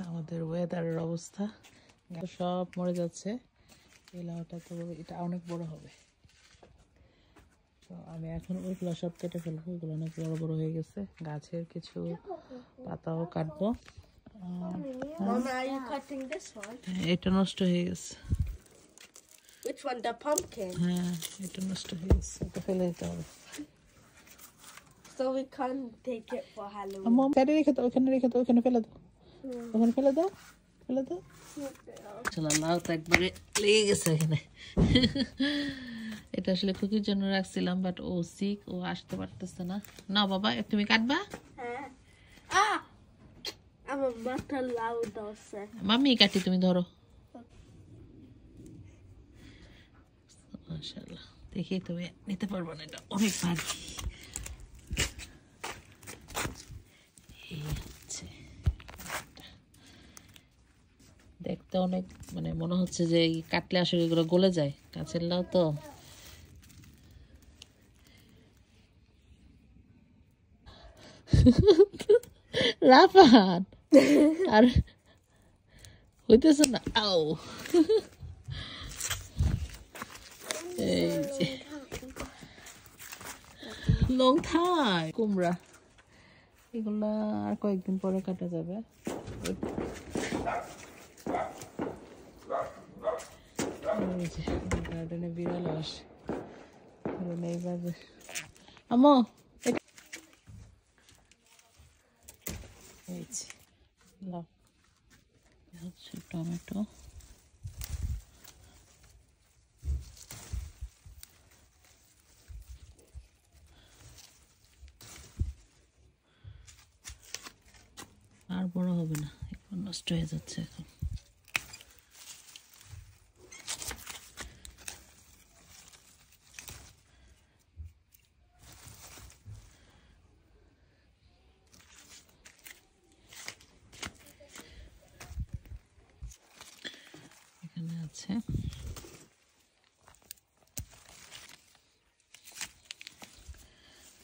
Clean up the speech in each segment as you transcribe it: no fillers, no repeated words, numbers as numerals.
আমাদের ওয়েদারের অবস্থা সব মরে যাচ্ছে। এই লাউটা তো এটা অনেক বড় হবে, তো আমি এখন ওইগুলো সব কেটে ফেলবো। ওইগুলো অনেক বড় বড় হয়ে গেছে। গাছের কিছু পাতাও কাটবো। এটা নষ্ট হয়ে গেছে। Which one, the pumpkin? হ্যাঁ, এটা নষ্ট হয়ে গেছে, এটা ফেলে দিতে হবে। So we can't take it for Halloween. আম্মু কেটে রেখে দাও, ওখানে রেখে দাও, ওখানে ফেলে দাও, ওখানে ফেলে দাও, ফেলে দাও। চলো, লাউ তো একবারে লেগে গেছে এখানে। এটা আসলে কুকির জন্য রাখছিলাম, বাট ও সিক, ও আসতে পারতেছে না। না বাবা, তুমি কাটবা? আমার মাথা লাউ দছে। মাম্মি কাটি, তুমি ধরো। মাশাআল্লাহ, দেখি তুমি নিতে পারবে না, এটা অনেক ভারী। দেখতে অনেক, মানে মনে হচ্ছে যে কাটলে আসলে এগুলো গলে যায়। কাছের লাউ তো। রাফাত আর হইতেছে না। আও, এই যে লং থাই কুমড়া, এগুলা আর কয়েকদিন পরে কাটা যাবে। গার্ডেনে বিড়াল আসে, এইভাবে। আম্মু লাউ, হচ্ছে টমেটো, আর বড় হবে না, এখন নষ্ট হয়ে যাচ্ছে। এখন এখানে আছে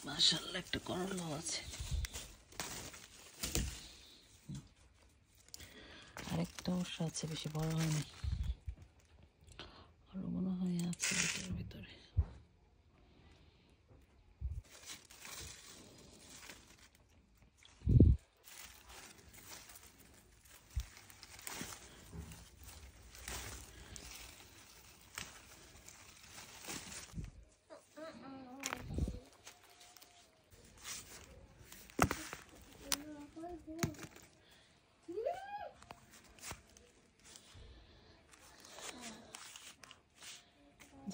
মাশাআল্লাহ একটা করলাও আছে, আরেকটা অবশ্য আছে, বেশি বড় হয়নি, আরো মনে হয় আছে এটার ভিতরে।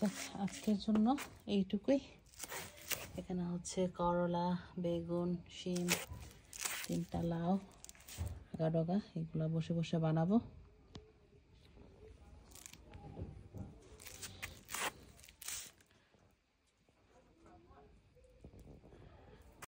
যাক, আজকের জন্য এইটুকুই। এখানে হচ্ছে করলা, বেগুন, শিম, 3টা লাউ, ডগা, এগুলো বসে বসে বানাবো।